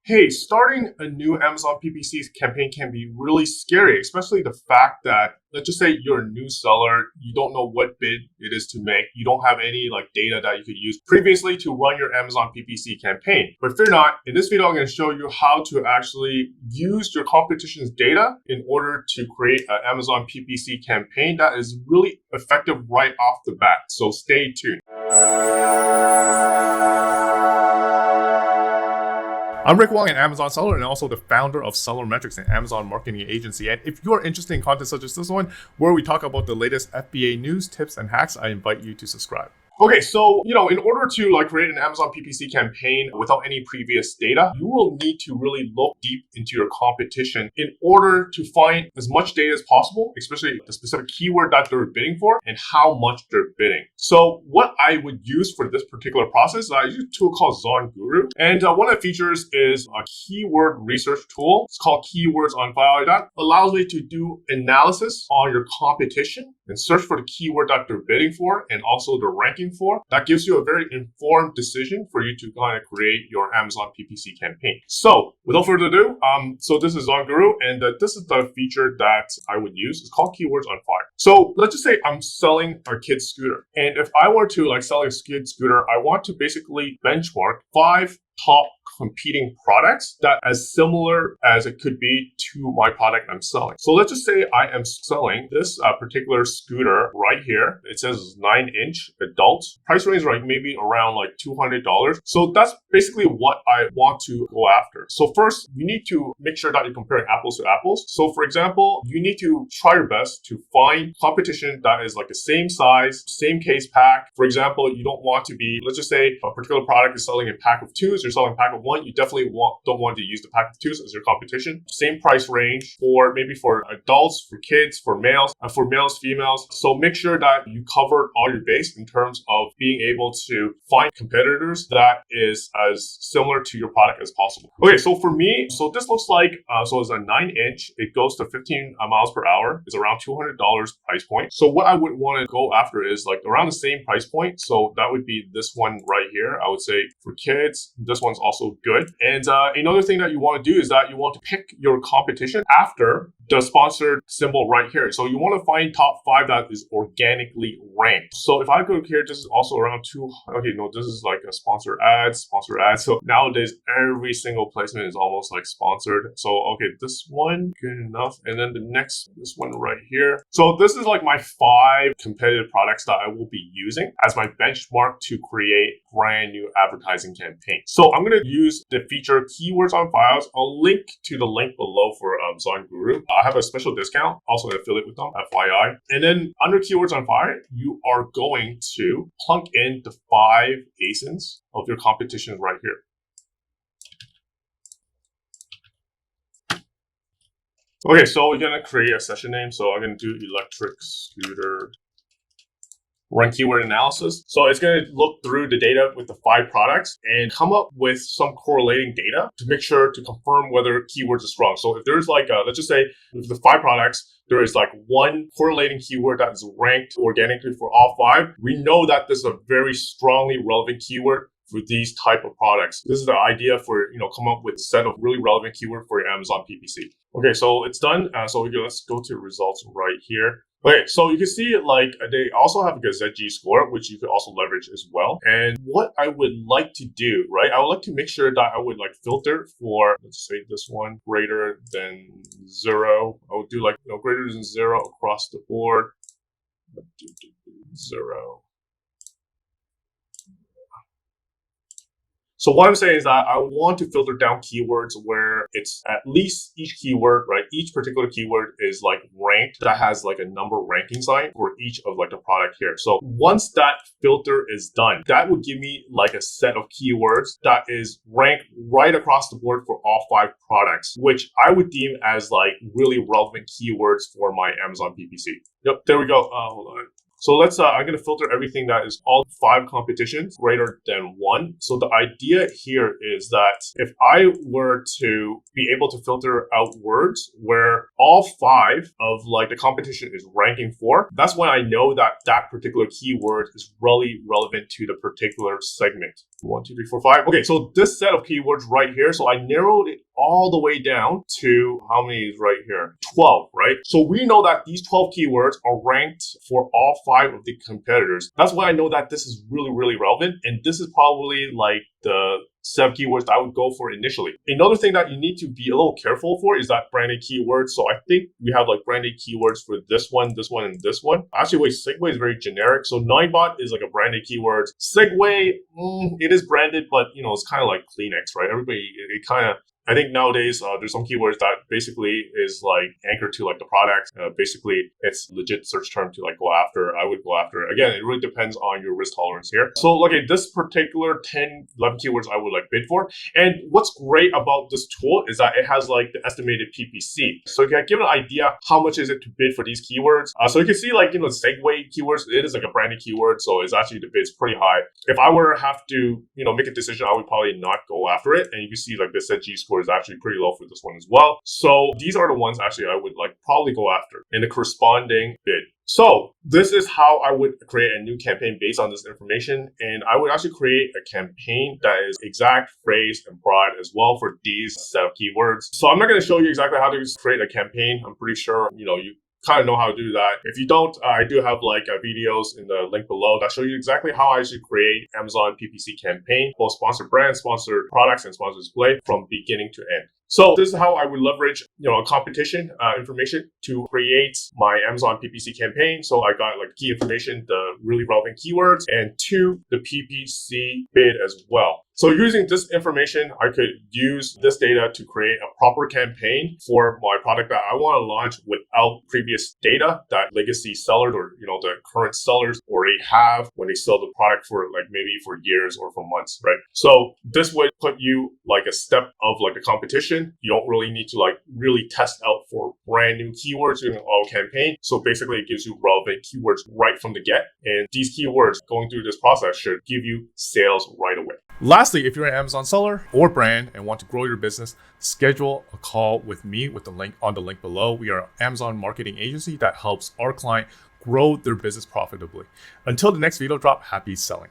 Hey, starting a new Amazon PPC campaign can be really scary, especially the fact that, let's just say you're a new seller, you don't know what bid it is to make, you don't have any data that you could use previously to run your Amazon PPC campaign. But fear not, in this video, I'm going to show you how to actually use your competition's data in order to create an Amazon PPC campaign that is really effective right off the bat. So stay tuned. I'm Rick Wong, an Amazon seller and also the founder of SellerMetrics, an Amazon marketing agency. And if you are interested in content such as this one, where we talk about the latest FBA news, tips, and hacks, I invite you to subscribe. Okay, so, in order to create an Amazon PPC campaign without any previous data, you will need to really look deep into your competition in order to find as much data as possible, especially the specific keyword that they're bidding for and how much they're bidding. So what I would use for this particular process, I use a tool called Zonguru. And one of the features is a keyword research tool. It's called Keywords on File. That allows me to do analysis on your competition and search for the keyword that they're bidding for and also the ranking for. That gives you a very informed decision for you to kind of create your Amazon PPC campaign. So without further ado, so this is Zonguru, and this is the feature that I would use. It's called Keywords on Fire. So let's just say I'm selling a kid's scooter. And if I were to sell a kid's scooter, I want to basically benchmark 5 top competing products that as similar as it could be to my product I'm selling. So let's just say I am selling this particular scooter right here. It says 9-inch adult. Price range maybe around $200. So that's basically what I want to go after. So first, you need to make sure that you're comparing apples to apples. So for example, you need to try your best to find competition that is the same size, same case pack. For example, you don't want to be, let's just say a particular product is selling a pack of 2s, you're selling a pack of 1, you definitely don't want to use the pack of 2s as your competition. Same price range for adults, for kids, for males, females. So make sure that you cover all your base in terms of being able to find competitors that is as similar to your product as possible. Okay, so for me, so this looks like, so it's a 9-inch, it goes to 15 miles per hour. It's around $200 price point. So what I would want to go after is around the same price point. So that would be this one right here. I would say for kids, this one's also good. And another thing that you want to do is that you want to pick your competition after the sponsored symbol right here. So you want to find top 5 that is organically ranked. So if I go here, this is also around this is a sponsor ads. So nowadays, every single placement is almost sponsored. So, okay, this one, good enough. And then this one right here. So this is my 5 competitive products that I will be using as my benchmark to create brand new advertising campaign. So I'm going to use the feature Keywords on Files. I'll link to the link below for Zonguru. I have a special discount, also an affiliate with them, FYI. And then under Keywords on Fire, you are going to plunk in the 5 ASINs of your competition right here. Okay, so we're going to create a session name. So I'm going to do electric scooter. Run keyword analysis. So it's going to look through the data with the 5 products and come up with some correlating data to make sure to confirm whether keywords are strong. So if there's let's just say with the 5 products, there is one correlating keyword that is ranked organically for all 5, we know that this is a very strongly relevant keyword for these type of products. This is the idea for, come up with a set of really relevant keyword for your Amazon PPC. Okay, so it's done. Let's go to results right here. Okay, so you can see they also have a ZG score, which you could also leverage as well. And what I would like to do, right? I would like to make sure that I would filter for, let's say this one, greater than 0. I would do greater than 0 across the board. 0. So what I'm saying is that I want to filter down keywords where it's at least each keyword, right? Each particular keyword is ranked, that has a number ranking sign for each of the product here. So once that filter is done, that would give me a set of keywords that is ranked right across the board for all 5 products, which I would deem as really relevant keywords for my Amazon PPC. Yep, there we go. Hold on. So let's, I'm going to filter everything that is all 5 competitions greater than 1. So the idea here is that if I were to be able to filter out words where all 5 of the competition is ranking for, that's when I know that that particular keyword is really relevant to the particular segment. 1, 2, 3, 4, 5. Okay, so this set of keywords right here. So I narrowed it all the way down to how many is right here? 12, right? So we know that these 12 keywords are ranked for all 5 of the competitors. That's why I know that this is really, really relevant. And this is probably like the 7 keywords that I would go for initially. Another thing that you need to be a little careful for is that branded keywords. So I think we have like branded keywords for this one, and this one. Actually, wait, Segway is very generic. So Ninebot is like a branded keyword. Segway, it is branded, but you know, it's kind of like Kleenex, right? Everybody, it kind of, I think nowadays there's some keywords that basically is like anchored to like the product. Basically, it's legit search term to like go after. I would go after it. Again, it really depends on your risk tolerance here. So okay, this particular 10, 11 keywords I would like bid for. And what's great about this tool is that it has like the estimated PPC. So you can give an idea how much is it to bid for these keywords. So you can see like, you know, Segway keywords, it is like a branded keyword. So it's actually the bid's pretty high. If I were to have to, you know, make a decision, I would probably not go after it. And you can see like this said G-score is actually pretty low for this one as well. So these are the ones actually I would like probably go after in the corresponding bid. So this is how I would create a new campaign based on this information. And I would actually create a campaign that is exact, phrase, and broad as well for these set of keywords. So I'm not going to show you exactly how to create a campaign. I'm pretty sure, you know, you kind of know how to do that. If you don't, I do have like videos in the link below that show you exactly how I should create Amazon PPC campaign, both sponsored brands, sponsored products, and sponsored display from beginning to end. So this is how I would leverage, you know, competition information to create my Amazon PPC campaign. So I got like key information, the really relevant keywords, and 2, the PPC bid as well. So using this information, I could use this data to create a proper campaign for my product that I want to launch without previous data that legacy sellers or, you know, the current sellers already have when they sell the product for like maybe for years or for months, right? So this would put you like a step of like the competition. You don't really need to like really test out for brand new keywords during an auto campaign. So basically it gives you relevant keywords right from the get. And these keywords going through this process should give you sales right away. Lastly, if you're an Amazon seller or brand and want to grow your business, schedule a call with me with the link on the link below. We are an Amazon marketing agency that helps our client grow their business profitably. Until the next video drop, happy selling.